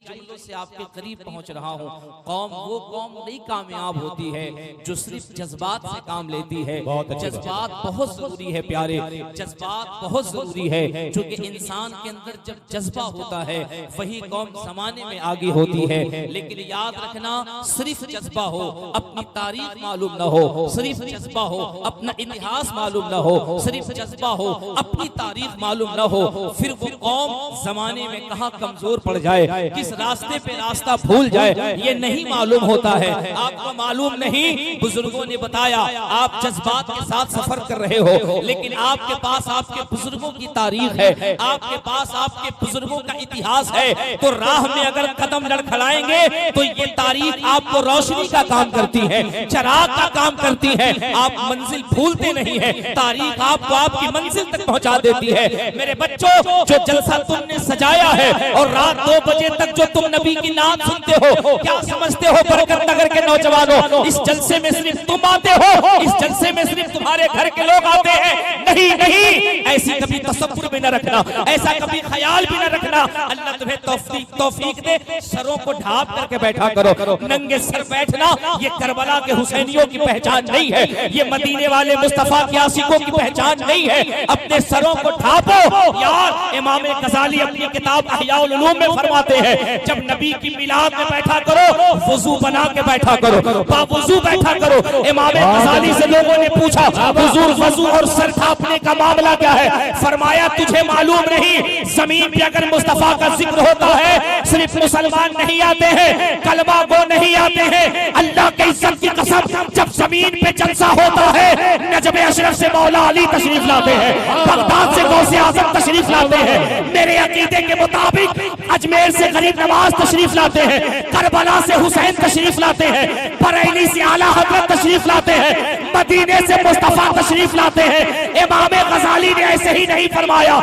जुमलों से आपके करीब पहुंच रहा हूं। कौम वो कौम नहीं कामयाब होती है जो सिर्फ जज्बात से काम लेती है। जज्बात बहुत जरूरी है प्यारे, जज्बात बहुत जरूरी है, क्योंकि इंसान के अंदर जब जज्बा होता है वही कौम जमाने में आगे होती है। लेकिन याद रखना, सिर्फ जज्बा हो अपनी तारीख मालूम न हो, सिर्फ जज्बा हो अपना इतिहास मालूम न हो, सिर्फ जज्बा हो अपनी तारीख मालूम न हो, फिर वो कौम जमाने में कहाँ कमजोर पड़ जाए, किस रास्ते पे रास्ता भूल जाए, ये नहीं मालूम होता है। आपको मालूम नहीं, बुजुर्गों ने बताया आप जज्बात के साथ सफर कर रहे हो, लेकिन आपके पास आपके बुजुर्गों की तारीख है, आपके पास आपके बुजुर्गों का इतिहास है, तो राह में अगर कदम लड़खड़ाएंगे तो ये तारीख आपको रोशनी का काम करती है, चराग का काम करती है। आप मंजिल भूलते नहीं है, तारीख आपको आपकी मंजिल तक पहुंचा देती है। मेरे बच्चों, जो जलसा तुमने सजाया है और रात 2 बजे तक जो तुम नबी की नाम सुनते हो, क्या समझते हो बरकत नगर के नौजवानों, इस जलसे में सिर्फ तुम आते हो, इस जलसे में सिर्फ तुम्हारे घर के लोग आते हैं? नहीं नहीं, ऐसी कभी तसव्वुर भी न रखना, ऐसा कभी ख्याल भी न रखना। अल्लाह तुम्हें तौफीक दे, सरों को ढांप करके बैठा करो। नंगे सर बैठना ये करबला के हुसैनियों की पहचान नहीं है, ये मदीने वाले मुस्तफा के आशिकों की पहचान नहीं है। अपने सरों को ढांपो यार। इमाम गजाली अपनी किताब अहयाउल उलूम में फरमाते हैं, जब नबी की मिलाद में बैठा करो, वुजू बना के बैठा करो, बावुजू बैठा करो। इमाम गजाली से लोगों ने पूछा, हुजूर वजू और सर ढांपने का मामला क्या है? फरमाया तुझे मालूम नहीं, जमीन पे अगर मुस्तफा का जिक्र होता है सिर्फ मुसलमान नहीं आते हैं, कलमा गो नहीं आते हैं। अल्लाह के इज्जत की कसम, जब जमीन पे जलसा होता है, नजब अशरफ से मौला अली तशरीफ लाते हैं, बगदाद से गौसे आजम तशरीफ लाते हैं, मेरे अकीदे के मुताबिक अजमेर से गरीब नवाज तशरीफ लाते हैं, करबला से हुसैन तशरीफ लाते हैं, बरेली से आला हजरत तशरीफ लाते हैं, मदीने से मुस्तफा तशरीफ लाते हैं। इमाम गजाली ने ऐसे ही नहीं फरमाया,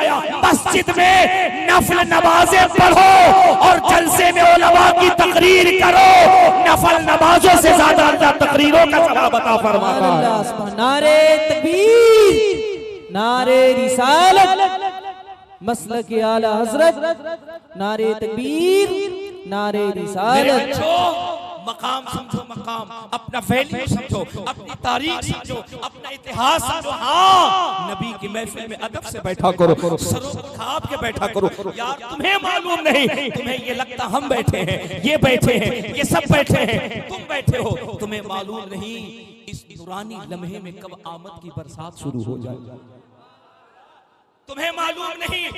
मस्जिद में नफल नमाजें पढ़ो और जलसे में उलमा की तकरीर करो। नफल नमाजों से ज्यादा अल्लाह तकरीरों का सवाब अता फरमाता है। नारे तकबीर, नारे रिसालत, मसलक आला हजरत, नारे तकबीर, नारे रिसालत। मकाम समझो, मकाम अपना वैल्यू समझो, अपनी तारीख समझो, अपना इतिहास समझो। हाँ, नबी की महफिल में अदब से बैठा करो, सरों को ढांप के बैठा करो। यार तुम्हें मालूम नहीं, तुम्हें ये लगता हम बैठे हैं, ये बैठे हैं, ये सब बैठे हैं, तुम बैठे हो, तुम्हें मालूम नहीं इस नूरानी लम्हे में कब आमद की बरसात शुरू हो जाए। तुम्हें मालूम नहीं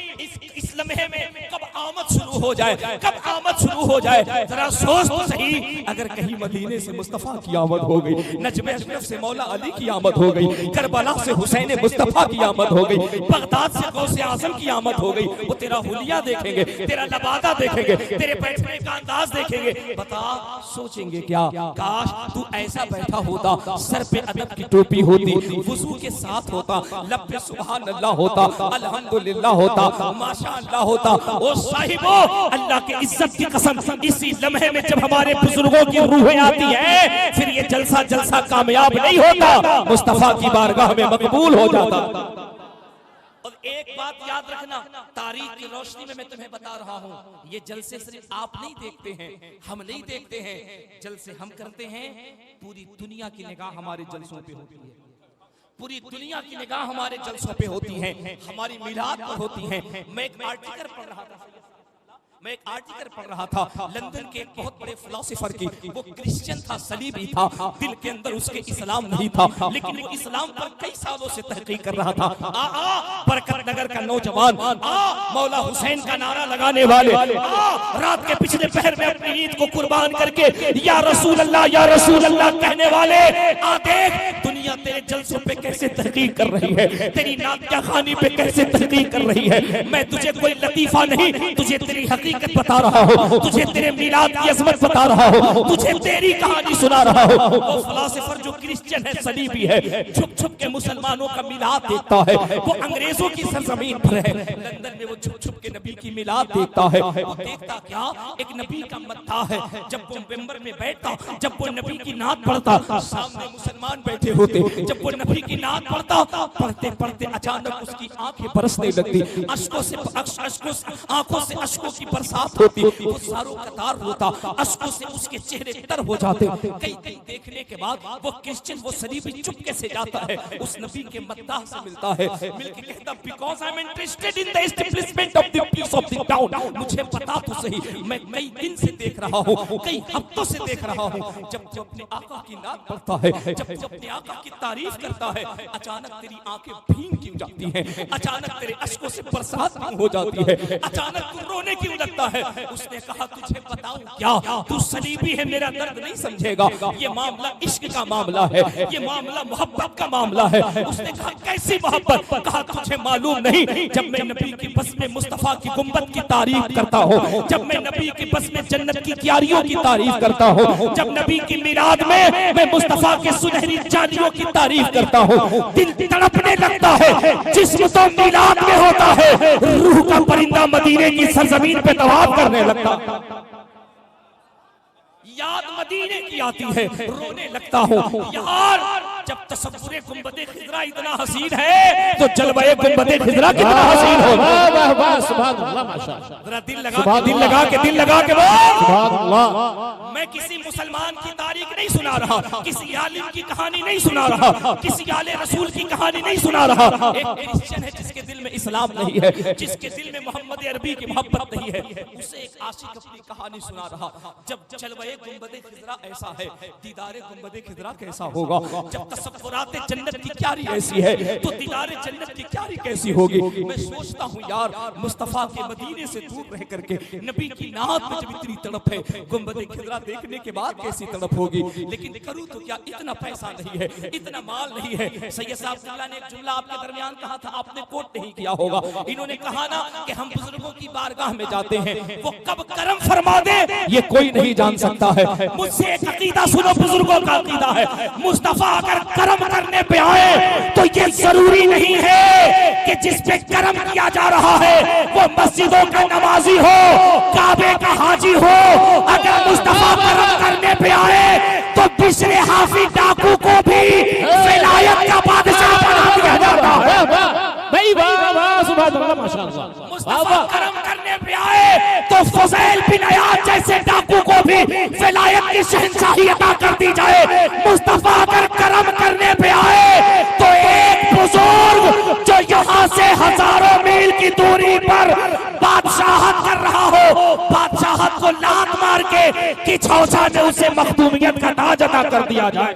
इस लम्हे में कब आमद शुरू हो जाए, कब आमद शुरू हो जाए। जरा सोच तो सही, अगर कहीं मदीने से मुस्तफा की आमद हो गई, नजमे अशरफ से मौला अली की आमद हो गई, करबला से हुसैन मुस्तफा की आमद हो गई, बगदाद से गौसे आजम की आमद हो गई, वो तेरा हुलिया देखेंगे, तेरा लबादा देखेंगे, तेरे बैठने का अंदाज देखेंगे। बता सोचेंगे क्या, काश तू ऐसा बैठा होता, सर पे अदब की टोपी होती, वुजू के साथ होता, लब पे सुभान अल्लाह होता, अल्हम्दुलिल्लाह होता, माशाअल्लाह होता। ओ साहिबो, अल्लाह की इज्जत की कसम, इसी लम्हे में जब हमारे बुजुर्गों की रूहें आती हैं, फिर ये जलसा कामयाब नहीं होता, मुस्तफा की बारगाह में मकबूल हो जाता। और एक बात याद रखना, तारीख की रोशनी में मैं तुम्हें बता रहा हूँ, ये जलसे सिर्फ आप नहीं देखते हैं, हम नहीं देखते हैं, जलसे हम करते हैं, पूरी दुनिया की निगाह हमारे जलसों पे होती है, पूरी दुनिया की निगाह हमारे जलसों पे होती है, हमारी मिलाद पर होती है। मैं एक आर्टिकल पढ़ रहा था, लंदन के एक बहुत बड़े फिलोसोफर की, वो क्रिश्चियन था, सलीबी था, दिल के अंदर उसके इस्लाम नहीं था, लेकिन वो इस्लाम पर कई सालों से तहकीक कर रहा था। बरकत नगर का नौजवान, मौला हुसैन का नारा लगाने वाले, रात के पिछले पहर में अपनी ईद को कुर्बान करके या रसूल अल्लाह कहने वाले, देख दुनिया तेरे जलसों पे कैसे तहकीक कर रही है, तेरी नातिया खानी पे कैसे तहकीक कर रही है। मैं तुझे कोई लतीफा नहीं, तुझे तेरी हकीकत बता रहा हूँ, तुझे तेरे मिलाद की अजमत बता रहा हूँ, तुझे तेरी कहानी सुना रहा हूँ। वो फिलोसोफर जो क्रिश्चियन है, सलीबी है, छुप छुप के मुसलमानों का मिलाद देखता है, वो अंग्रेजों की सरजमीन पर है, लंदन में वो छुप छुप के नबी की मिलाद देखता है। वो देखता क्या, एक नबी का मत्था है, जब वो मेंबर में बैठता, जब वो नबी की नात पढ़ता, सामने मुसलमान बैठे होते, होते। जब वो नबी की नात पढ़ता, पढ़ते पढ़ते अचानक उसकी आंखें बरसने लगती, अश्कों से आंखों से अश्कों की बरसात होती, वो सारों कतार रोता, अश्कों से उसके चेहरे तर हो जाते। कई कई देखने के बाद वो क्रिश्चियन, वो सलीबी चुपके से जाता है, उस नबी के मद्दाह से मिलता है, मिलके कहता because I am interested in the establishment of the peace of the town. मुझे पता तो सही, मैं कई दिन से देख रहा हूँ, कई हफ्तों से देख रहा हूँ, जब जब अपने आका की नात पढ़ता है, जब जब अपने आका की तारीफ करता है, अचानक तेरी आंखें भीग क्यों जाती हैं, अचानक तेरे अश्कों से बरसात क्यों हो जाती है, अचानक तू रोने क्यों लगता है। उसने कहा तुझे बताऊं क्या, तू सलीबी है, मेरा दर्द नहीं समझेगा, ये मामला इश्क का मामला है, ये मामला मोहब्बत का मामला है। उसने कहा कैसी मोहब्बत, कहा तुझे मालूम नहीं, जब मैं नबी की बस में मुस्तफा की गुंबद की तारीफ करता हूँ, जब मैं नबी की बस में जन्नत की क्यारियों की तारीफ करता हूँ, जब नबी की मिलाद में मैं मुस्तफा के सुनहरी जालियों की तारीफ करता हूँ, दिल तड़पने लगता है, जिस्म तो मिलाद में होता है, रूह का परिंदा मदीने की सरजमीन पे तवाफ करने लगता, याद मदीने की आती है, रोने लगता हूँ। यार जब तसव्वुरे गुंबदे खिजरा इतना हसीन है, तो जलवाए गुंबदे खिजरा कितना हसीन होगा। वाह वाह सुभान अल्लाह माशाअल्लाह। जरा दिल लगा के सुभान अल्लाह। मैं किसी मुसलमान की तारीख नहीं सुना रहा, किसी आलिम की कहानी नहीं सुना रहा, किसी आले रसूल की कहानी नहीं सुना रहा। एक क्रिश्चियन है जिसके दिल में इस्लाम नहीं है, जिसके दिल में मोहम्मद अरबी की मोहब्बत नहीं है, उसे एक आशिक अपनी कहानी सुना रहा। जब जलवाए गुंबदे खिजरा ऐसा है, दीदारे गुंबदे खिजरा कैसा होगा, जब तसव्वुराते जन्नत की क्यारी ऐसी है, तो दीदारे जन्नत की क्यारी कैसी होगी। मैं सोचता हूँ यार, मुस्तफा के मदीने से दूर रह करके नबी की नात में जब इतनी तड़प है, गुंबदे खिजरा देखने के बाद कैसी तड़प होगी। लेकिन करूँ तो क्या, इतना पैसा नहीं है, इतना माल नहीं है। सैयद साहब अब्दुल्लाह ने एक जुमला आपके दरमियान कहा था, आपने कोट नहीं किया होगा। इन्होंने कहा ना कि हम बुजुर्गों की बारगाह में जाते हैं, वो कब करम फरमा दे ये कोई नहीं जान सकता है। मुझसे एक अकीदा सुनो, बुजुर्गों का अकीदा है, मुस्तफा अगर करम करने पे आए तो ये जरूरी नहीं है कि जिस पे करम किया जा रहा है वो मस्जिदों का नमाजी हो, काबे का हाजी हो। अगर मुस्तफा करम करने पे आए तो बिशरे हाफी डाकू को भी विलायत का बादशाह बना दिया जाता है। भाई वाह वाह सुभान अल्लाह माशाअल्लाह। मुस्तफा करम करने पे आए तो फुज़ैल बिन अयाद जैसे डाकू को भी विलायत की शहंशाही अता कर दी जाए। मुस्तफा अगर करम करने पे आए तो एक बुजुर्ग जो यहाँ से हजारों मील की दूरी पर बादशाहत कर रहा हो, बादशाहत को लात मार के किछौछा ने उसे मखदूमियत का ताज अता कर दिया जाए।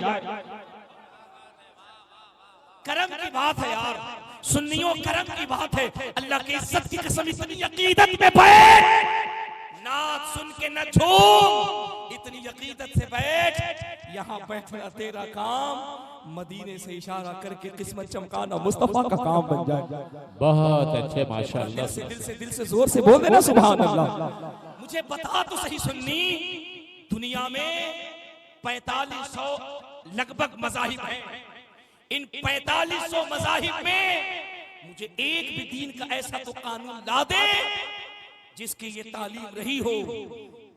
करम की बात है यार, सुन्नियों करम की बात है। अल्लाह की इज्जत की कसम, इतनी अकीदत में बैठ, नात सुन के न झूम, इतनी अकीदत से बैठ। यहाँ बैठना तेरा काम, मदीने से इशारा करके किस्मत चमकाना मुस्तफा का काम बन जाए। बहुत अच्छे माशाअल्लाह। दिल से जोर से बोल देना सुभान अल्लाह। मुझे बता तो सही सुन्नी, दुनिया में 4500 लगभग मज़ाहिब हैं, इन 4500 मज़ाहिब में मुझे एक भी दीन का ऐसा तो कानून ला दे जिसकी ये तालीम रही हो।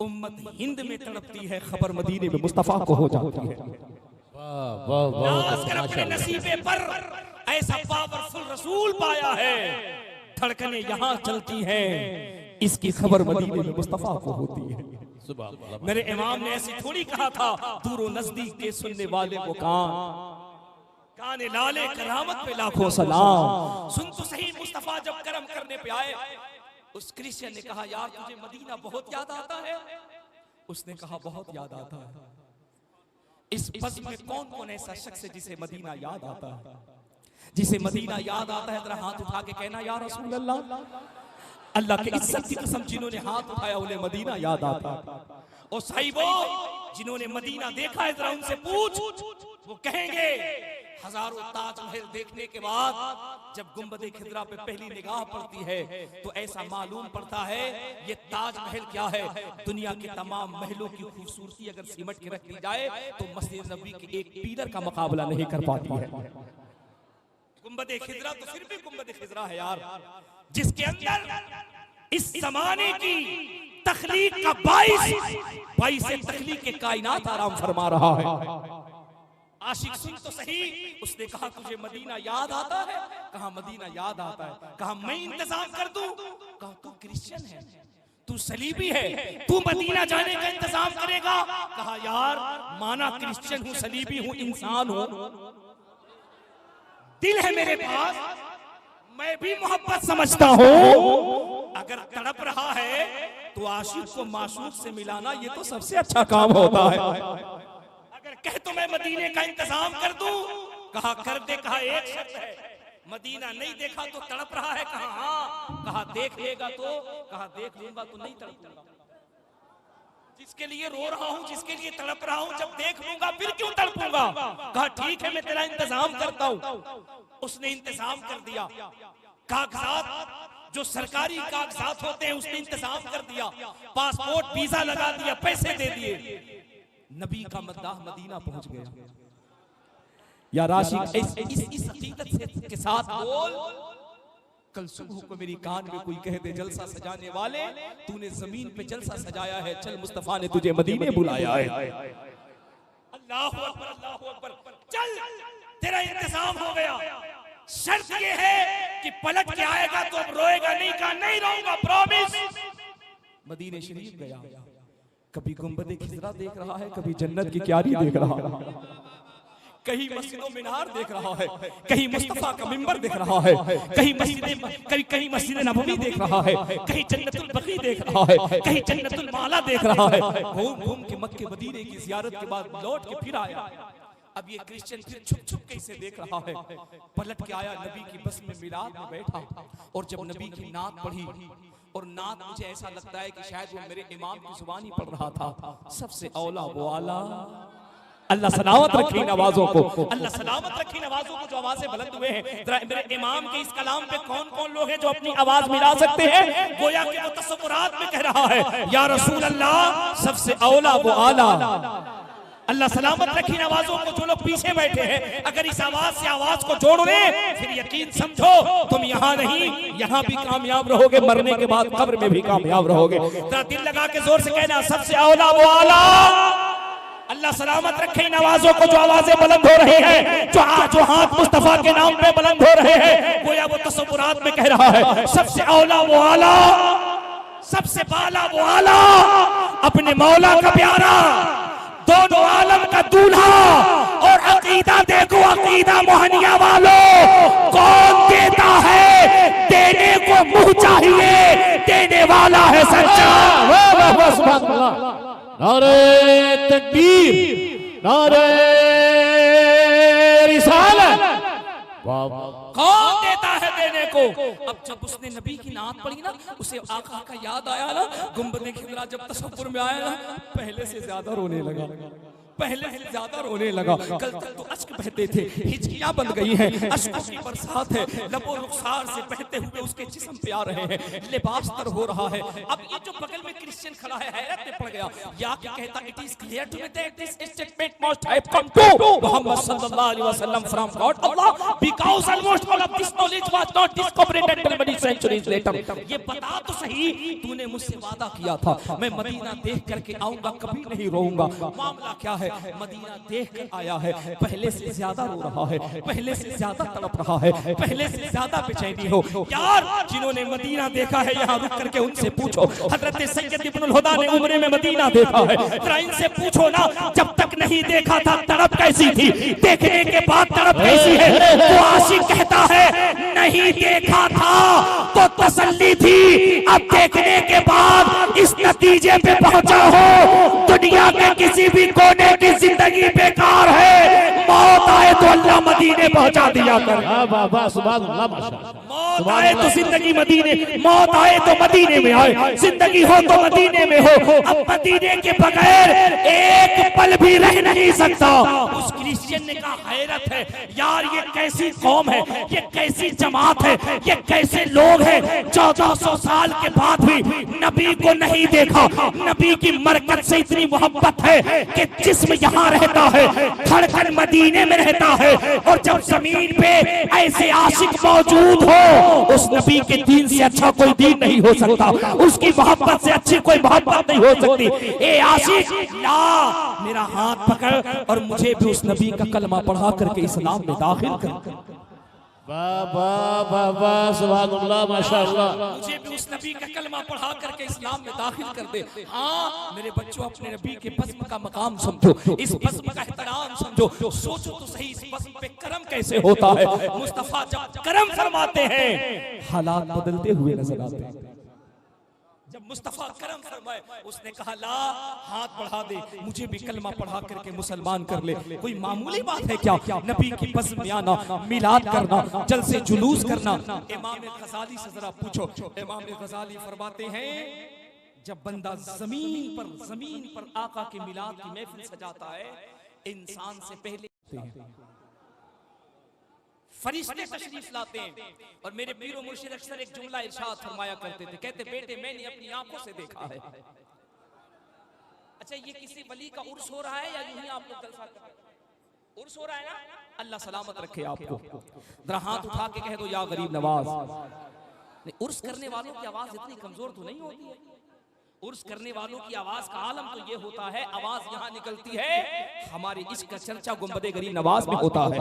उम्मत हिंद में तड़पती है, खबर मदीने में मुस्तफा को हो जाती है। वाह वाह वाह अपने नसीबे पर ऐसा पावरफुल रसूल पाया है, धड़कने यहाँ चलती हैं, इसकी खबर मदीने में मुस्तफा को होती है। मेरे इमाम ने ऐसी थोड़ी कहा था, दूर नजदीक के सुनने वाले को कान लाले करामत पे लाखों सलाम। सुन तो सही, मुस्तफा जब करम करने पे आए, उस क्रिश्चियन ने कहा यार तुझे मदीना बहुत याद आता है। उसने कहा बहुत याद आता है। इस बज़्म में कौन कौन ऐसा शख्स है जिसे मदीना याद आता है? जिसे मदीना याद आता है, जरा हाथ उठा के कहना या रसूल अल्लाह। अल्लाह के इज्जत की कसम, जिन्होंने हाथ उठाया उन्हें मदीना याद आता है। और साहिबो, जिन्होंने मदीना देखा है जरा उनसे पूछ, वो कहेंगे हजारों ताजमहल देखने के बाद जब गुंबदे खिजरा पे पहली निगाह पड़ती है तो ऐसा मालूम पड़ता है ये ताजमहल क्या है। दुनिया के तमाम महलों की खूबसूरती अगर सिमट के रख दी जाए तो मस्जिद नबी के एक पीलर का मुकाबला नहीं कर पाती है। गुंबदे खिजरा तो फिर भी गुंबदे खिजरा है यार, जिसके अंदर इस जमाने की तख्लीक का बाइस तख्लीक के कायनात आराम फरमा रहा है। आशिक सुन तो सही। उसने कहा तुझे मदीना याद आता है? कहा मदीना याद आता है। कहा मैं इंतजाम कर दूं? कहा तू क्रिश्चियन है, तू सलीबी है, तू मदीना जाने का इंतजाम करेगा? कहा यार माना क्रिश्चियन हूं, सलीबी हूं, इंसान हूं, दिल है मेरे पास, मैं भी मोहब्बत समझता हूं। अगर तड़प रहा है तो आशिक को माशूक से मिलाना ये तो सबसे अच्छा काम होता है। अगर कह तो मैं मदीने का इंतजाम कर दूं? कहा कर दे। कहा एक शर्त है, मदीना नहीं देखा तो तड़प रहा है? कहा हाँ। कहा देख लेगा तो? कहा देख लूंगा तो नहीं तड़पूंगा। जिसके लिए रो रहा हूं, जिसके लिए तड़प रहा हूं, जब देख लूंगा फिर क्यों तड़पूंगा? कहा ठीक है मैं तेरा इंतजाम करता हूं। उसने इंतजाम कर दिया। कागजात जो सरकारी कागजात होते हैं उसने इंतजाम कर दिया, पासपोर्ट वीजा लगा दिया, पैसे दे दिए। नबी का मद्दाह मदीना पहुंच गया। या राशिक इस हकीकत के साथ बोल, कल सुबह को मेरी कान में कोई कह दे जलसा सजाने वाले, तूने जमीन पे जलसा सजाया है, चल मुस्तफा ने तुझे मदीने बुलाया है। अल्लाह अकबर, अल्लाह अकबर, चल तेरा इंतजाम हो गया। शर्त ये है कि पलट के आएगा तो अब रोएगा नहीं? कहा नहीं रहूंगा, प्रॉमिस। मदीने शरीफ गया, कभी गुंबद खिजरा देख रहा है, कभी जन्नत की क्यारी देख रहा है, कहीं मस्जिदों मीनार देख रहा है, कहीं मुस्तफा का मिंबर देख रहा है, कहीं मस्जिद नबवी देख रहा है, कहीं जन्नतुल बकी देख रहा है, कहीं जन्नतुल माला देख रहा है। घूम घूम के मक्के मदीने की ज़ियारत के बाद लौट के फिर आया। अब ये क्रिश्चियन फिर छुप छुप के इसे देख रहा है। पलट के आया, नबी की बस में मिलाद में बैठा, और जब नबी की नात पढ़ी, और नात मुझे ऐसा लगता है कि शायद वो मेरे इमाम की जुबान ही पढ़ रहा था, सबसे औला वो आला। अल्लाह सलामत रखे नवाजों को, अल्लाह सलामत रखे नवाजों को जो आवाजें बुलंद हुए हैं। मेरे इमाम के इस कलाम पे कौन कौन लोग हैं जो अपनी आवाज मिला सकते हैं? गोया कि वो तसव्वुरात में कह रहा है या रसूल अल्लाह सबसे औला वो आला। अल्लाह सलामत रखी नवाजों को। जो लोग पीछे बैठे हैं, अगर इस आवाज से आवाज को जोड़ लें फिर यकीन समझो तुम यहाँ नहीं, यहाँ भी कामयाब रहोगे, मरने के बाद कब्र में भी कामयाब रहोगे। जरा दिल लगा के जोर से कहना सबसे औला वो आला। अल्लाह सलामत रखे नवाजों को जो आवाजें बुलंद हो रही है, जो हाथ मुस्तफा के नाम पे बुलंद हो रहे हैं, गोया वो तसव्वुरात में कह रहा है सबसे औला वो आला, सबसे बाला वो आला, अपने मौला का प्यारा, दोनों आलम का दूल्हा। और अकीदा देखो, अकीदा मोहनिया वालों, कौन देता है? देने को मुंह चाहिए, देने वाला है सच्चा। नारे तकबीर, नारे रिसालत। कौन देता है देने को? अब जब उसने नबी की नात पढ़ी ना, उसे आका का याद आया ना, गुंबद खिजरा जब तसव्वुर में आया ना, पहले से ज्यादा रोने लगा, पहले से ज्यादा रोने लगा। कल तक तो अश्क बहते थे, हिचकियां बन गई हैं, अश्कों की बरसात है, लबो रुखसार से बहते हुए उसके जिस्म पे आ रहे हैं, लिबास तर हो रहा है। अब ये जो बगल में क्रिश्चियन खड़ा है हैरत में पड़ गया। या क्या कहता, it is clear to me that this statement must have come to Muhammad सल्लल्लाहु अलैहि वसल्लम from God Allah, because almost all of this knowledge was not discovered until many centuries later। ये बता तो सही, तूने मुझसे वादा किया था मैं मदीना देख करके आऊंगा, कभी नहीं रोऊंगा। मामला क्या है? मदीना देख कर आया है, पहले से ज्यादा रो रहा है, पहले से ज्यादा तड़प रहा है, पहले से ज्यादा बेचैनी हो। यार जिन्होंने मदीना देखा है यहाँ रुक करके उनसे पूछो। हजरत सैयद इब्नुल हुदा ने उम्रे में मदीना देखा है, जरा इनसे पूछो ना, जब तक नहीं देखा था तड़प कैसी थी, देखने के बाद तड़प कैसी है? तो आशिक कहता है नहीं देखा था तो तसल्ली थी, अब देखने के बाद इस नतीजे पे पहुंचा हो दुनिया के किसी भी कोने की जिंदगी बेकार है, मौत आए तो अल्लाह मदीने पहुंचा दिया कर। मौत आए तो जिंदगी मदीने, मौत आए तो मदीने में आए, जिंदगी हो तो मदीने में हो। अब मदीने के बगैर एक पल भी रह नहीं सकता। उस क्रिश्चियन ने कहा हैरत है यार, ये कैसी कौम है, ये कैसी जमात है, ये कैसे लोग हैं 1400 साल के बाद भी नबी को नहीं देखा। नबी की मरकत से इतनी मोहब्बत है कि जिस्म यहाँ रहता है, धड़कन मदीने में रहता है। और जब जमीन पे ऐसे आशिक मौजूद हो, उस नबी के दीन से अच्छा कोई दीन नहीं हो सकता, उसकी मोहब्बत से अच्छी कोई मोहब्बत नहीं हो सकती। ए आशिक ला मेरा हाथ पकड़ और मुझे भी उस नबी का कलमा पढ़ा करके इस्लाम में दाखिल कर। वाह वाह वाह वाह, सुभान अल्लाह, माशाअल्लाह। मुझे भी उस नबी का कलमा पढ़ा करके इस्लाम में दाखिल कर दे। हाँ मेरे बच्चों, अपने नबी के बस्म का मकाम समझो, इस बस्म का एहतराम समझो। सोचो तो सही, इस बस्म पे करम कैसे होता है। मुस्तफा जब करम फरमाते हैं हालात बदलते हुए नजर आते हैं। जब मुस्तफा करम फरमाए, उसने कहा ला हाथ बढ़ा दे, मुझे भी कलमा पढ़ा करके मुसलमान कर ले। कोई मामूली बात है क्या? नबी की बज़्म में आना, मिलाद करना, जलसे जुलूस करना। इमाम गज़ाली से जरा पूछो। इमाम गज़ाली फरमाते हैं जब बंदा जमीन पर आका के मिलाद की महफिल सजाता है, इंसान से पहले फरिश्ते तशरीफ लाते हैं। और मेरे पीरो मुर्शिद अक्सर एक जुमला इरशाद फरमाया करते थे, कहते बेटे मैंने अपनी आंखों से देखा है। अच्छा ये किसी वली का उर्स हो रहा है या यूं ही आप लोग जलसा कर रहे हैं? उर्स हो रहा है ना? अल्लाह सलामत रखे आपको। जरा हाथ उठा के कह दो या गरीब नवाज। उर्स करने वालों की आवाज इतनी कमजोर तो नहीं होती है। उर्स करने वालों की आवाज का आलम तो ये होता है, आवाज यहाँ निकलती है हमारे इश्क का चर्चा गुंबदे गरीब नवाज में होता है।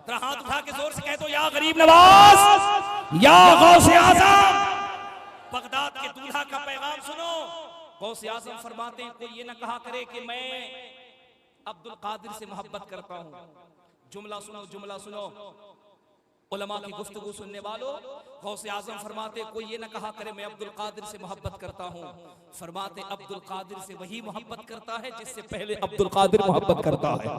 तो हाथ उठा के जोर से कह दो या गरीब नवाज, या गौसे आज़म। बगदाद के दूल्हा का पैगाम सुनो। गौसे आज़म फरमाते हैं कोई ये ना कहा करे कि मैं अब्दुल कादिर से मोहब्बत करता हूँ। जुमला सुनो, जुमला सुनो। उलमा की गुफ्तगू सुनने वालों, गौसे आज़म फरमाते कोई ये ना कहा करे मैं अब्दुल कादिर से मोहब्बत करता हूँ। फरमाते अब्दुल कादिर से वही मोहब्बत करता है जिससे पहले अब्दुल कादिर मोहब्बत करता है।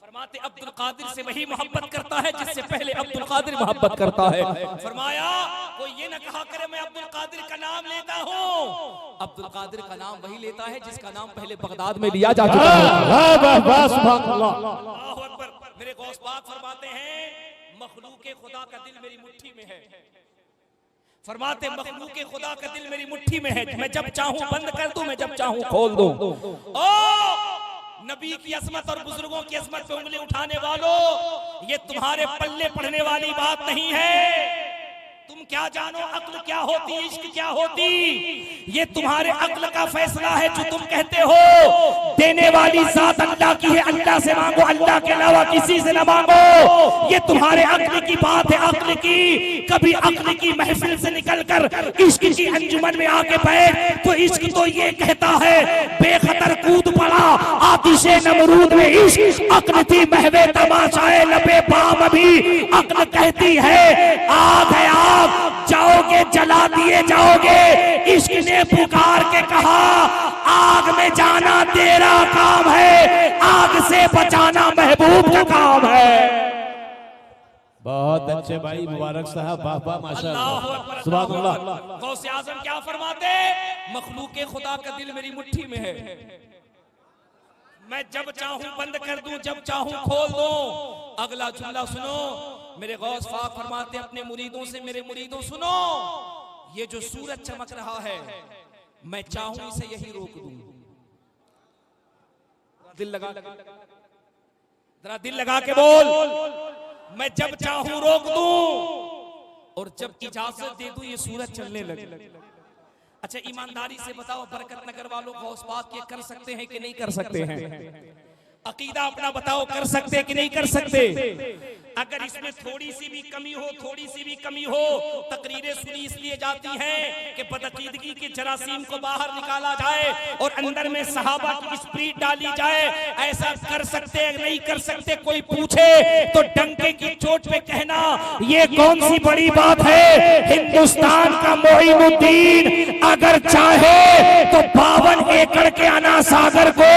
फरमाते अब्दुल कादिर से वही मोहब्बत करता है जिससे पहले अब्दुल कादिर मोहब्बत करता है। फरमाया कोई ये ना कहा करे मैं अब्दुल कादिर का नाम लेता हूँ। अब्दुल कादिर का नाम वही लेता है जिसका नाम पहले बगदाद में लिया जा चुका है। मेरे गौस पाक फरमाते हैं मखलूके खुदा का दिल मेरी मुट्ठी में है। फरमाते मखलूके खुदा का दिल मेरी मुट्ठी में है, मैं जब चाहूं बंद कर दूं, मैं जब चाहूं खोल दूं। ओ नबी की अजमत और बुजुर्गों की अजमत पे उंगली उठाने वालों, ये तुम्हारे पल्ले पड़ने वाली बात नहीं है। तुम क्या जानो अक्ल क्या होती, इश्क क्या होती, ये तुम्हारे अक्ल का फैसला है जो तुम कहते हो। देने वाली जात अल्लाह की है, अल्लाह से मांगो, अल्लाह के अलावा किसी से न मांगो। ये तुम्हारे अक्ल की बात है, अक्ल की। कभी अक्ल की महफिल से निकलकर इश्क की अंजुमन में आके बैठ तो इश्क तो ये कहता है बेखतर कूद पड़ा आतिशे नमरूद में इश्क। अक्ल थी महवे तमाशाए लबे बाम भी, अक्ल कहती है आग है आग, जाओगे जला दिए जाओगे। इश्क ने पुकार के कहा आग में जाना तेरा काम है, आग से बचाना महबूब का काम है। बहुत अच्छे भाई, मुबारक साहब, वाह वाह, माशाअल्लाह, सुभान अल्लाह। गौसे आज़म क्या फरमाते, मखलूके खुदा का दिल मेरी मुट्ठी में है, मैं जब चाहूं बंद कर दूं, जब चाहूं खोल दूं। अगला जुमला सुनो। मेरे गौस पाक फरमाते अपने मुरीदों से, मेरे मुरीदों सुनो, ये जो सूरज चमक रहा है मैं चाहूं इसे यही रोक दूं। दिल लगा, जरा दिल लगा के बोल, मैं जब चाहूं रोक दूं और जब इजाजत दे दूं ये सूरज चलने लगे। अच्छा ईमानदारी से बताओ बरकत नगर वालों, गौस पाक ये कर सकते हैं कि नहीं कर सकते हैं? अकीदा अपना बताओ, कर सकते कि नहीं कर सकते? अगर इसमें थोड़ी सी भी कमी हो, थोड़ी सी भी कमी हो, तकरीरें सुनी इसलिए जाती हैं कि बदअकीदगी के जरासीम को बाहर निकाला जाए और अंदर में सहाबा की स्पिरिट डाली जाए। ऐसा कर सकते हैं नहीं कर सकते? कोई पूछे तो डंके की चोट पे कहना ये कौन सी बड़ी बात है। हिंदुस्तान का मोइनुद्दीन अगर चाहे तो 52 एकड़ के अना सागर को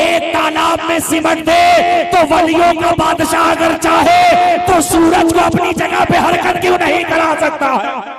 एक तालाब में सिमट दे, तो वलियों का बादशाह अगर चाहे तो सूरज को अपनी जगह पे हरकत क्यों नहीं करा सकता है?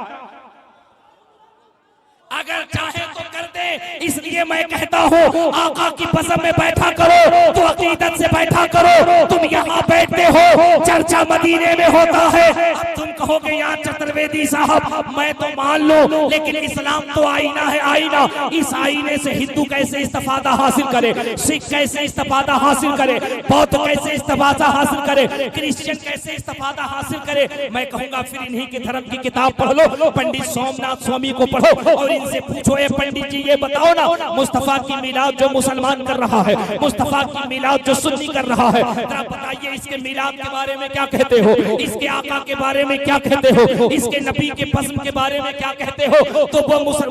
अगर चाहे तो कर दे। इसलिए मैं कहता हूँ आका की पसंद में बैठा करो तो अकीदत से बैठा करो। तुम यहाँ बैठते हो, चर्चा मदीने में होता है। अब तुम कहोगे यार चतुर्वेदी साहब मैं तो मान लो, लेकिन इस्लाम तो आईना है, आईना। इस आईने से हिंदू कैसे इस्तिफादा हासिल करे, सिख कैसे इस्तिफादा हासिल करे, बौद्ध कैसे इस्तिफादा हासिल करे, क्रिश्चियन कैसे इस्तिफादा हासिल करे? मैं कहूंगा फिर इन्हीं के धर्म की किताब पढ़ लो, पंडित सोमनाथ स्वामी को पढ़ो और इनसे पूछो ए पंडित जी ये बताओ ना, मुस्तफा की मिलाद जो मुसलमान कर रहा है, मुस्तफा की मिलाद जो सुन्नी कर रहा है, जरा बताइए इसके मिलाद के बारे में क्या कहते हो, इसके आका के बारे में क्या कहते हो, इसके नबी के बज़्म के बारे में क्या कहते हो। तो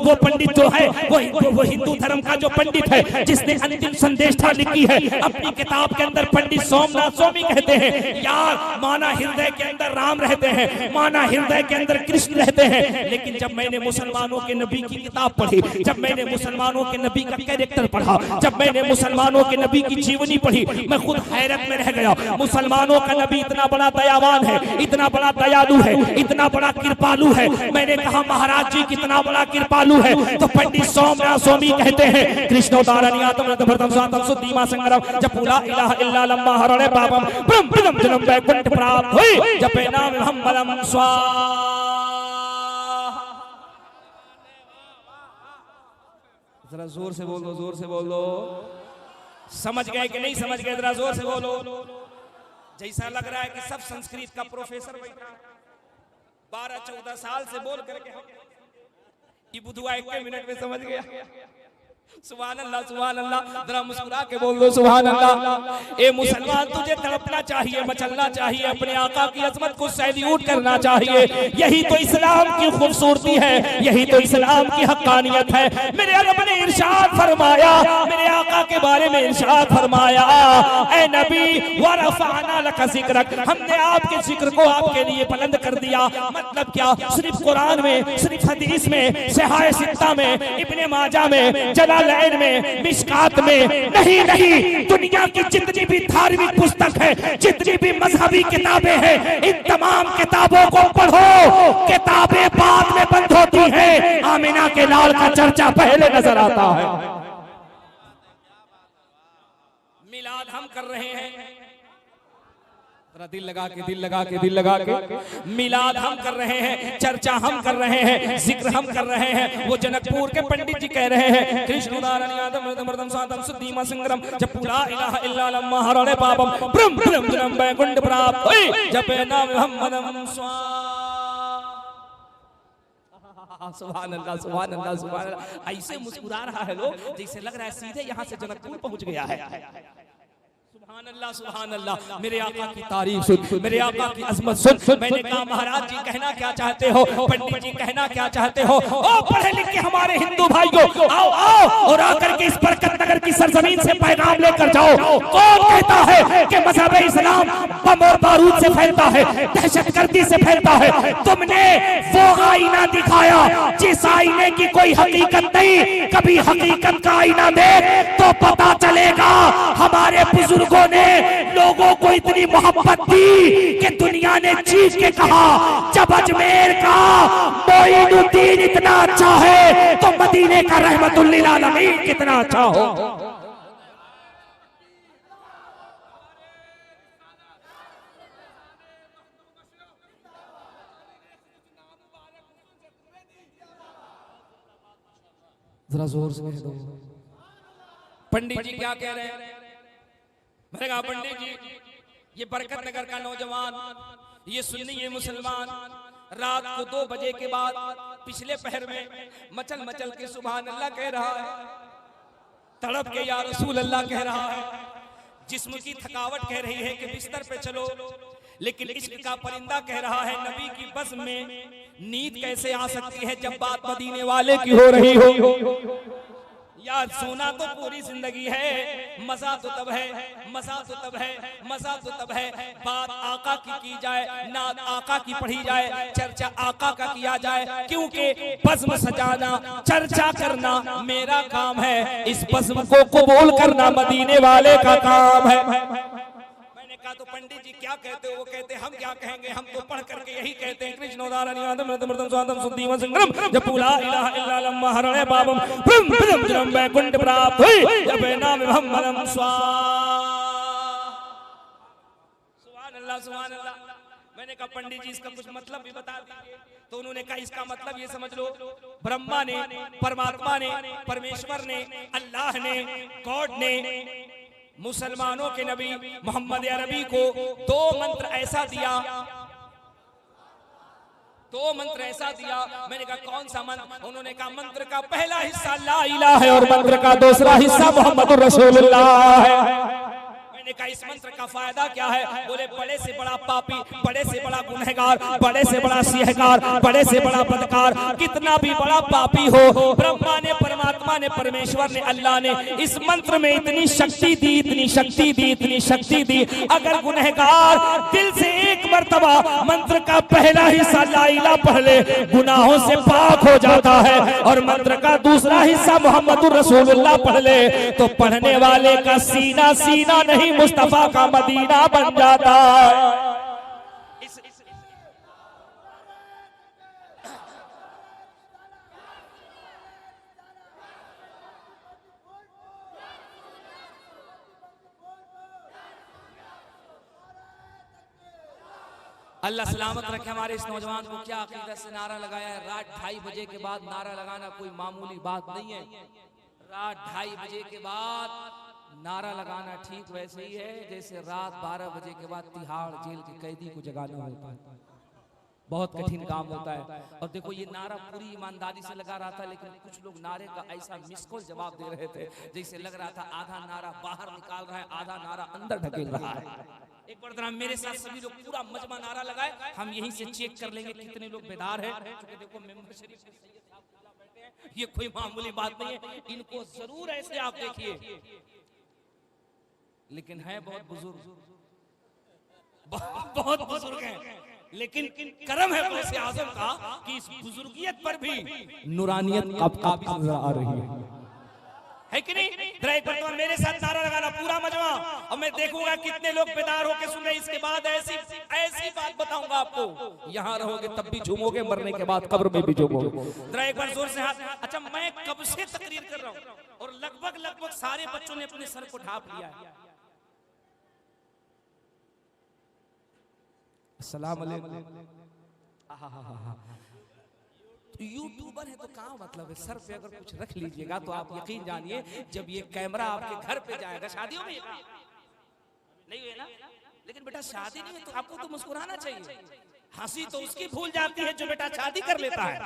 वो पंडित जो है वो हिंदू धर्म का जो पंडित है, जिसने अंतिम संदेशा लिखी है अपनी किताब के अंदर, पंडित सोमनाथ स्वामी कहते हैं यार माना हृदय के अंदर राम रहते हैं, माना हृदय के अंदर कृष्ण रहते हैं। लेकिन जब मैंने मुसलमानों के नबी की किताब पढ़ी, जब मैंने मुसलमानों के नबी का कैरेक्टर पढ़ा, जब मैंने मुसलमानों के नबी की जीवनी पढ़ी, मैं खुद हैरत में रह गया। मुसलमानों का नबी इतना बड़ा दयावान है, इतना बड़ा दयालु है, इतना बड़ा कृपालु है। मैंने कहा महाराज जी कितना बड़ा कृपालु है, तो पंडित सोमनाथ स्वामी कहते हैं कृष्णोदारण्यातम रतभृतम स्वातम सुद्धीमा संगरम जपूला इलाहा इल्ला लम्मा हरणे पापम ब्रह्म जन्म वैकुंठ प्राप्त हुई जपे नाम मुहम्मदम स्वाहा। जरा जोर से बोल दो, जोर से बोल दो। समझ गए कि नहीं समझ गए, जरा जोर से बोलो। जैसा लग रहा है कि सब संस्कृत का प्रोफेसर बैठा 12-14 साल से बोल करके ये बुधवा 1 मिनट में समझ गया। सुभान अल्लाह, सुभान अल्लाह। जरा मुस्कुरा के बोल दो सुभान अल्लाह। ए मुसलमान, तुझे तड़पना चाहिए, मचलना चाहिए, अपने आका की अजमत को सैल्यूट करना चाहिए। यही तो इस्लाम की खूबसूरती है, यही तो इस्लाम की हक्कानियत है। मेरे रब ने इरशाद फरमाया, मेरे आका के बारे में इरशाद फरमाया, ए नबी व रफअना लका ज़िक्रक, हमने आपके जिक्र को आपके लिए बुलंद कर दिया। मतलब क्या? सिर्फ कुरान में, सिर्फ हदीस में, सहाह सित्ता में, इब्ने माजा में, जलालैन में, मिशकात में, नहीं, दुनिया की जितनी भी धार्मिक पुस्तक है, जितनी भी मजहबी किताबें हैं, इन तमाम किताबों को पढ़ो। किताबें बाद में बंद होती हैं, आमिना के लाल का चर्चा पहले नजर आता है। मिलाद हम कर रहे हैं, दिल लगा के, दिल लगा के, दिल लगा के। मिलाद हम कर रहे हैं, चर्चा हम कर रहे हैं, जिक्र हम कर रहे हैं। वो जनकपुर के पंडित जी कह रहे हैं कृष्णोदारण्यातम स्वातम सुद्धीमा संगरम जपूला इलाहा इल्ला लम्मा हरणे पापम ब्रह्म जन्म वैकुंठ प्राप्त हुई जपे नाम मुहम्मदम स्वाहा। सुभान अल्लाह, सुभान अल्लाह, सुभान अल्लाह। ऐसे मुस्कुरा रहा है लोग जैसे लग रहा है सीधे यहाँ से जनकपुर पहुंच गया है। सुभान अल्लाह, सुभान अल्लाह। मेरे आका की तारीफ सुन, मेरे आका की अजमत सुन। मैंने कहा महाराज जी कहना क्या चाहते हो, पंडित जी कहना क्या चाहते हो? ओ पढ़े लिखे हमारे हिंदू भाइयों, आओ आओ और आकर के इस बरकत नगर की सरजमीन से पैगाम लेकर जाओ। कौन कहता है कि मजहब इस्लाम बम और बारूद से फैलता है, दहशतगर्दी से फैलता है? तुमने वो आईना दिखाया जिस आईने की कोई हकीकत नहीं। कभी हकीकत का आईना देख तो पता चलेगा हमारे बुजुर्गों ने लोगों को इतनी मोहब्बत दी कि दुनिया ने चीख के कहा जब अजमेर का मोइनुद्दीन इतना अच्छा है तो मदीने का रहमतुल लिल आलमीन कितना अच्छा हो। जरा जोर से कह दो। पंडित जी क्या कह रहे हैं? मैंने कहा पंडित जी, ये बरकत नगर का नौजवान, ये सुन्नी, ये मुसलमान रात को 2 बजे के बाद पिछले पहर में मचल मचल के सुभान अल्लाह कह रहा है, तड़प के या रसूल अल्लाह कह रहा है, जिस्म की थकावट कह रही है कि बिस्तर पे चलो, लेकिन इश्क का परिंदा कह रहा है नबी की बस में नींद कैसे आ सकती है जब बात मदीने वाले की हो रही हो। यार सोना तो पूरी जिंदगी है, मजा तो तब है, मजा तो तब है, मजा तो तब है बात आका की जाए, नात आका की पढ़ी जाए, चर्चा आका का किया जाए, क्योंकि बज़्म सजाना, चर्चा करना मेरा काम है, इस बज़्म को कबूल करना मदीने वाले का काम है। मैंने कहा तो पंडित जी क्या कहते हो? वो कहते हम क्या कहेंगे, हम तो पढ़ करके यही कहते हैं कृष्णोदारण्यातम रतभृतम स्वातम सुद्धीमा संगरम जपूला इलाहा इल्ला लम्मा हरणे पापम ब्रह्म जन्म वैकुंठ प्राप्त हुई जपे नाम मुहम्मदम स्वाहा। सुभान अल्लाह, सुभान अल्लाह। मैंने कहा पंडित जी इसका कुछ मतलब भी बता दीजिए। तो उन्होंने कहा इसका मतलब ये समझ लो, ब्रह्मा ने, परमात्मा ने, परमेश्वर ने, अल्लाह ने, गॉड ने मुसलमानों के नबी मोहम्मद अरबी को 2 मंत्र ऐसा दिया तो मंत्र ऐसा दिया। मैंने कहा कौन सा मंत्र? उन्होंने कहा मंत्र का पहला हिस्सा ला इलाहा है और मंत्र का दूसरा हिस्सा मोहम्मदुर रसूलुल्लाह है। मैंने कहा इस मंत्र का फायदा क्या है? बोले बड़े से बड़ा पापी, बड़े से बड़ा गुनहगार, बड़े से बड़ा सिहकार, बड़े से बड़ा बदकार, कितना भी बड़ा पापी हो, ब्रह्मा ने, परमात्मा ने, परमेश्वर ने, अल्लाह ने इस मंत्र में इतनी शक्ति दी, इतनी शक्ति दी, इतनी शक्ति दी। अगर गुनहगार दिल से एक मर्तबा मंत्र का पहला हिस्सा ला इलाहा पढ़ ले, गुनाहों से पाक हो जाता है, और मंत्र का दूसरा हिस्सा मोहम्मदुर रसूलुल्लाह पढ़ ले तो पढ़ने वाले का सीना सीना नहीं मुस्तफा का मदीना बन जाता है। अल्लाह सलामत रखे हमारे इस नौजवान को। क्या अकीदत से नारा लगाया है। रात 2:30 बजे के बाद नारा लगाना कोई मामूली बात नहीं है। रात 2:30 बजे के बाद नारा लगाना ठीक वैसे ही है जैसे रात 12 बजे के बाद तिहाड़ जेल के कैदी को जगाना होता है। बहुत कठिन काम होता है। और देखो ये नारा पूरी ईमानदारी से लगा रहा था, लेकिन कुछ लोग नारे का ऐसा मिसकॉल जवाब दे रहे थे जैसे लग रहा था आधा नारा बाहर निकाल रहा है, आधा नारा अंदर ढकेल रहा है। एक बार जरा मेरे साथ सभी लोग पूरा मजमा नारा लगाए, हम यहीं से चेक कर लेंगे कितने लोग बेदार हैं। क्योंकि देखो मेंबर शरीफ से सैयद साहब बैठे हैं, ये कोई मामूली बात नहीं है, इनको जरूर ऐसे आप देखिए। लेकिन है बहुत बुजुर्ग, बहुत बुजुर्ग हैं, लेकिन करम है वैसे आजम का कि इस बुजुर्गियत पर भी नूरानियत काफी नजर आ रही है कि नहीं? जरा एक बार मेरे साथ नारा लगाना पूरा मजमा, और मैं देखूंगा कितने लोग बेदार होकर सुन रहे। इसके बाद ऐसी बात बताऊंगा आपको, यहाँ रहोगे तब भी झूमोगे, मरने के बाद कब्र में भी झूमोगे। जरा एक बार जोर से हाथ। अच्छा, मैं कब से तकरीर कर रहा हूँ और लगभग सारे बच्चों ने अपने सर को ढांप लिया है। अस्सलाम वालेकुम। तो यूट्यूबर है तो कहाँ मतलब है, सर पे अगर कुछ रख लीजिएगा तो आप यकीन जानिए जब ये कैमरा आपके घर पे जाएगा, शादियों में नहीं हुए ना, लेकिन बेटा शादी नहीं है तो आपको तो मुस्कुराना चाहिए। हंसी तो उसकी भूल जाती है जो बेटा शादी कर लेता है।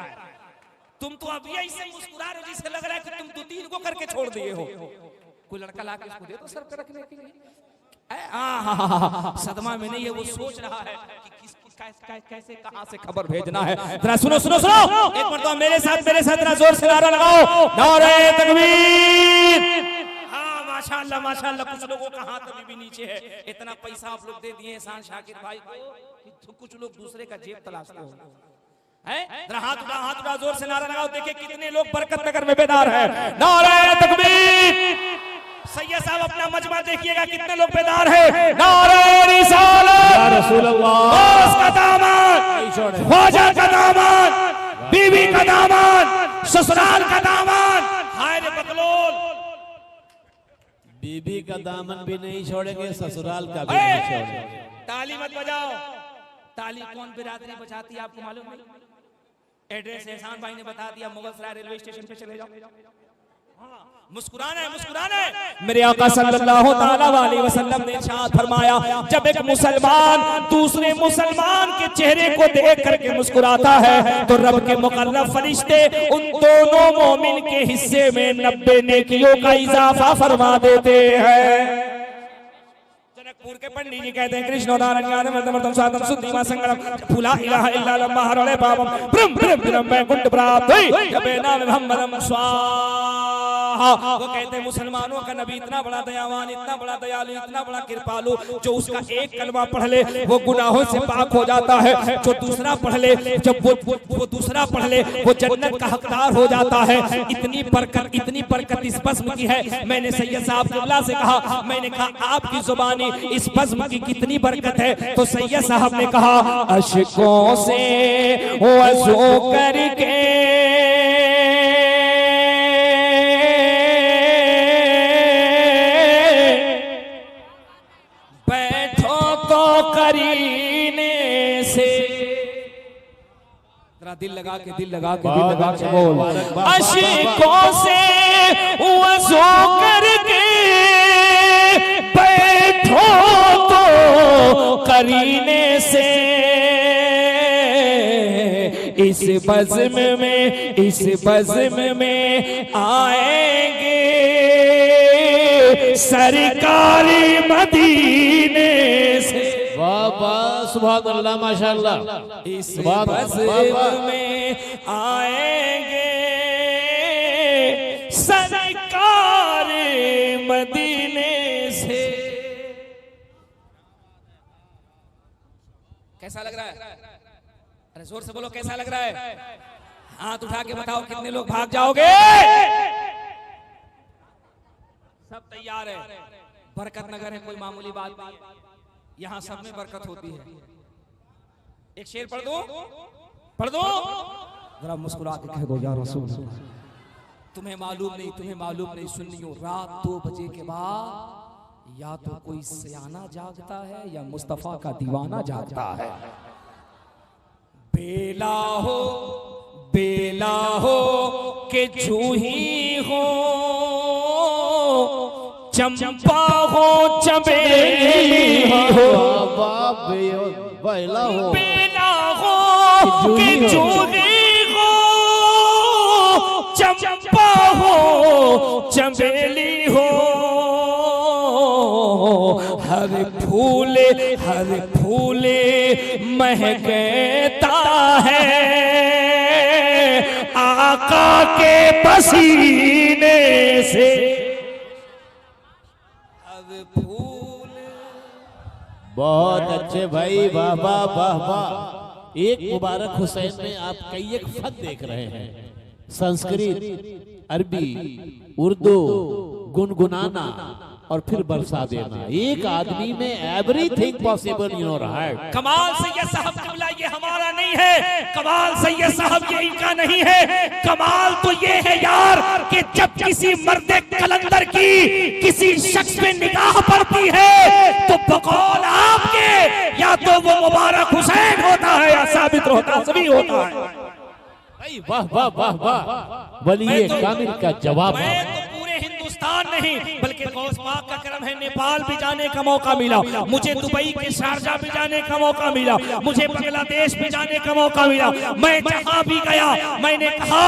तुम तो अभी ऐसे मुस्कुरा रहे हो जिससे लग रहा है कि तुम 2-3 को करके छोड़ दिए हो। कोई लड़का लाके इसको दे दो सर पे रखने के लिए। सदमा में नहीं है, वो सोच रहा है कि किसको कैसे कहां से खबर भेजना है। जरा सुनो सुनो सुनो, एक मरतबा मेरे साथ जरा जोर से नारा लगाओ, नारे तकबीर। हाँ माशाल्लाह माशाल्लाह, कुछ लोगों का हाथ अभी भी नीचे है। इतना पैसा आप लोग दे दिए एहसान शाकिर भाई को, कुछ लोग दूसरे का जेब तलाशते हो। जरा हाथ उठा जोर से नारा लगाओ, देखिए कितने लोग बरकत नगर में बेदार है। नारे तकबीर। सैयद साहब अपना मजमा देखिएगा कितने लोग बेदार है। नारे रिसालत या रसूल अल्लाह का दामन, ख्वाजा का दामन, बीवी का दामन, ससुराल का दामन। हाय रे बकलोल, बीबी का दामन भी नहीं छोड़ेंगे, ससुराल का भी नहीं छोड़ेंगे। ताली मत बजाओ। ताली कौन बिरादरी बजाती है आपको मालूम है? एड्रेस एहसान भाई ने बता दिया, मुगलसराय रेलवे स्टेशन पे चले जाओ। मुस्कुराना है, मुस्कुराना है। मेरे आका सल्लल्लाहु ताला अलैहि वसल्लम ने इरशाद फरमाया, जब एक मुसलमान दूसरे मुसलमान के चेहरे को देख करके मुस्कुराता है तो रब के मुकर्रब फरिश्ते उन दोनों मोमिन के हिस्से में 90 नेकियों का इजाफा फरमा देते हैं। जनकपुर के पंडित जी कहते हैं, कृष्णोदान ज्ञानमर्दम साधम शुद्धिमा संगम फुला इलाहा इल्लल्लाह महरले पापम ब्रह्म ब्रह्म ब्रह्म वैकुंठ प्राप्त जबे नाम मुहम्मदम स्वाहा। वो कहते हैं मुसलमानों का नबी इतना बड़ा दयावान, इतना बड़ा दयालु, इतना बड़ा कृपालु, जो उसका एक कलमा पढ़ ले वो गुनाहों से पाक हो जाता है। जो दूसरा पढ़ ले, जब वो दूसरा पढ़ ले वो जन्नत का हकदार हो जाता है। इतनी बरकत इस बज़्म की है। मैंने सैयद साहब क़िबला से कहा, मैंने कहा आपकी जुबानी इस बज़्म की कितनी बरकत है? तो सैयद साहब ने कहा, अशकों से वज़ू करके दिल लगा के बोल, अशिकों से वज़ू करके बैठो तो करीने से इस बज़्म में आएंगे सरकारी मदीने से। वाह वाह, सुभान अल्लाह, माशाअल्लाह। इस बज़्म में आएंगे सरकार मदीने से। कैसा लग रहा है? अरे जोर से बोलो, कैसा लग रहा है? हाथ उठा के बताओ कितने लोग भाग जाओगे? सब तैयार है। बरकत नगर है, कोई मामूली बात नहीं है, यहाँ सब में बरकत होती है। एक शेर पढ़ दो, पढ़ दो, जरा मुस्कुरा के कह दो या रसूल। तुम्हें मालूम नहीं सुन्नियों, रात 2 बजे के बाद या तो कोई सयाना जागता है या मुस्तफा का दीवाना जागता है। बेला हो के जूही हो, चंपा हो चमेली हो, बेला हो के जूही हो, चंपा हो चमेली हो, हर फूले महकता है आका के पसीने से। हर फूल। बहुत अच्छे भाई, वाह वाह वाह वाह। एक मुबारक हुसैन में आप कई एक फन देख रहे हैं, संस्कृत, अरबी, उर्दू, गुनगुनाना और फिर बरसा देना। एक आदमी में everything possible in your heart. कमाल सैयद साहब किबला ये हमारा नहीं है, कमाल सैयद साहब ये इनका नहीं है। कमाल तो ये है यार कि जब किसी मर्दे कलंदर की किसी शख्स पे निगाह पड़ती है तो बकौल आपके या तो वो मुबारक हुसैन होता है या साबित होता सभी होता है। वाह वाह वाह वाह, वलीए कामिल का जवाब। हिंदुस्तान नहीं बल्कि गौस पाक का करम है, नेपाल भी जाने का मौका मिला मुझे, दुबई के शारजा भी जाने का मौका मिला मुझे, बांग्लादेश भी जाने का मौका मिला। मैं जहां भी गया मैंने कहा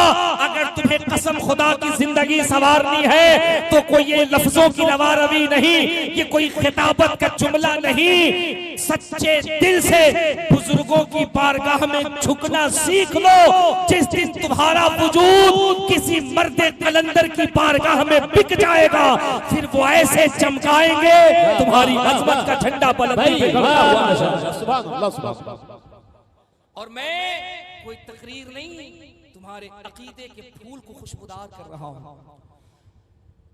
अगर तुम्हें कसम खुदा की जिंदगी संवारनी है तो कोई ये लफ्जों की लवारवी नहीं, ये कोई खिताबत का जुमला नहीं, सच्चे दिल से बुजुर्गों की बारगाह में झुकना सीख लो। जिस दिन तुम्हारा वजूद किसी मर्दे कलंदर की बारगाह में बिक जाएगा फिर वो ऐसे चमकाएंगे तुम्हारी अजमत का झंडा बुलंद होगा। और मैं कोई तकरीर नहीं, तुम्हारे अकीदे के फूल को खुशबूदार कर रहा हूं।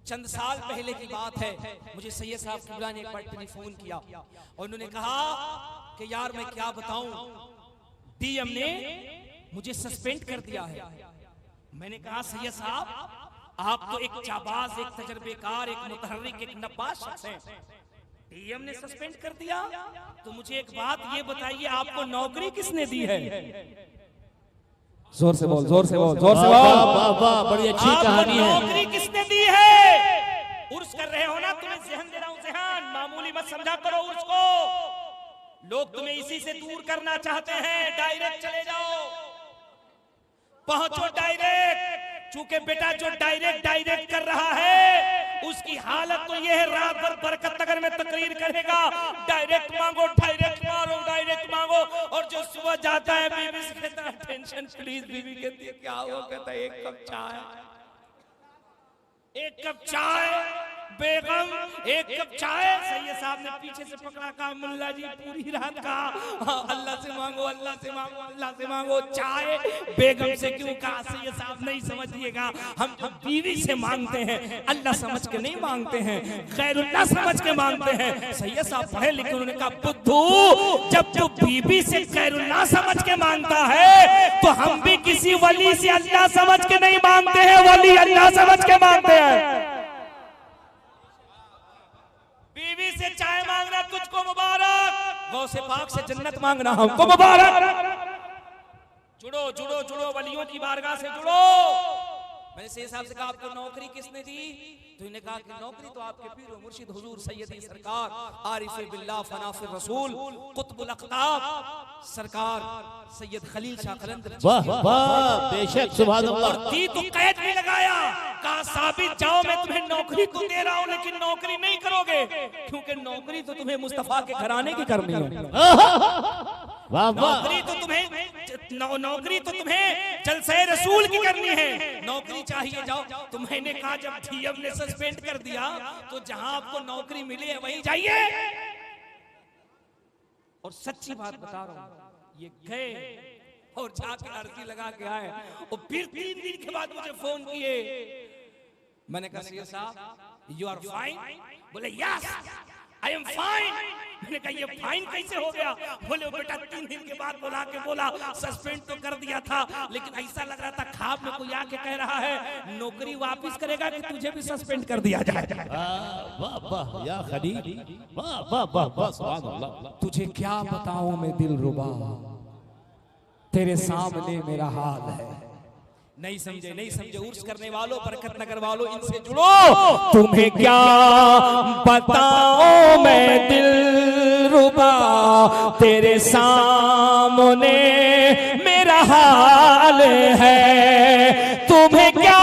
चंद साल पहले की बात है, मुझे सैयद साहब किबला ने एक बार टेलीफोन किया और उन्होंने कहा कि यार मैं क्या बताऊं, डीएम ने मुझे सस्पेंड कर दिया है। मैंने कहा सैयद साहब आप तो एक जाबाज, एक तजर्बेकार, एक मुतहर्रिक, एक नब्बाज शख्स हैं, डीएम ने सस्पेंड कर दिया तो मुझे एक बात ये बताइए आपको नौकरी किसने दी है? जोर से बोल, जोर से बोल, जोर से बोल। बड़ी अच्छी कहानी है। नौकरी किसने दी है? उर्स कर रहे हो ना, तुम्हें ज़हन दे रहा हूं, ज़हन मामूली मत समझा करो उर्स को। लोग तुम्हें इसी से दूर करना चाहते हैं, डायरेक्ट चले जाओ, पहुंचो डायरेक्ट। चूंकि बेटा जो डायरेक्ट कर रहा है उसकी हालत तो ये है रात भर बरकत नगर में तकरीर करेगा, डायरेक्ट मांगो, डायरेक्ट मारो, डायरेक्ट मांगो, और जो सुबह जाता है बीवी से कहता है टेंशन प्लीज, बीवी कहती है क्या हो, कहता है एक कप चाय, एक कप चाय बेगम, एक कप चाय। सैयद साहब ने पीछे से पकड़ा, कहा मुल्ला जी पूरी रात का अल्लाह से मांगो, अल्लाह से मांगो, अल्लाह से मांगो चाय। बेगम से क्यों कहा? सैयद साहब नहीं समझिएगा, हम जब बीवी से मांगते हैं अल्लाह समझ के नहीं मांगते हैं, खैरुल्लाह समझ के मांगते हैं। सैयद साहब पढ़े लिखे, उन्होंने कहा बुद्धू जब जो बीवी से खैरुल्लाह समझ के मांगता है तो हम भी किसी वली से अल्लाह समझ के नहीं मांगते हैं, वली अल्लाह समझ के मांगते हैं। बीवी से चाय मांगना तुझको मुबारक, गौसे पाक से जन्नत मांगना हमको मुबारक। जुड़ो जुड़ो जुड़ो, वलियों की बारगाह से जुड़ो। मैंने शेख साहब से कहा आपको नौकरी किसने दी? तो इन्होंने कहा कि नौकरी तो आपके पीर व मुर्शिद हुजूर सैयदी सरकार आरिफ बिल्लाह फनाफिर रसूल कुतुबुल अक़ताब सरकार सैयद खलील शाह कलंदर। वाह वाह, बेशक, सुभान अल्लाह। दी तो कैद में लगाया, कहा साबित जाओ मैं तुम्हें नौकरी तो दे रहा हूं लेकिन नौकरी नहीं करोगे, क्योंकि नौकरी तो तुम्हें मुस्तफा के घराने की करनी है। वाह वाह, नौकरी तो तुम्हें जलसे रसूल की करनी है, नौकरी चाहिए जाओ। तो मैंने कहा जब डीएम ने सस्पेंड कर दिया तो जहां आपको नौकरी मिली है वहीं जाइए। और सच्ची बात बता रहा हूं, ये गए और जाके अर्जी लगा के आए और फिर 3 दिन के बाद मुझे फोन किए। मैंने कहा सीएम साहब यू आर फाइन? बोले यस आई एम फाइन। मैंने कहा ये फाइन कैसे हो गया? बोले बेटा 3 दिन के बाद बुला के बोला सस्पेंड तो कर दिया था लेकिन ऐसा लग रहा था ख्वाब में कोई आके कह रहा है नौकरी वापस करेगा कि तुझे भी सस्पेंड कर दिया जाए। वाह वाह या खलील, वाह वाह वाह वाह, सुभान अल्लाह। तुझे क्या बताऊं मैं दिलरुबा, तेरे सामने मेरा हाल है। नहीं समझे उर्स करने वालों, बरकत नगर वालों, इनसे जुड़ो। तुम्हें क्या बताऊं मैं दिलरुबा, तेरे सामने मेरा हाल है। तुम्हें क्या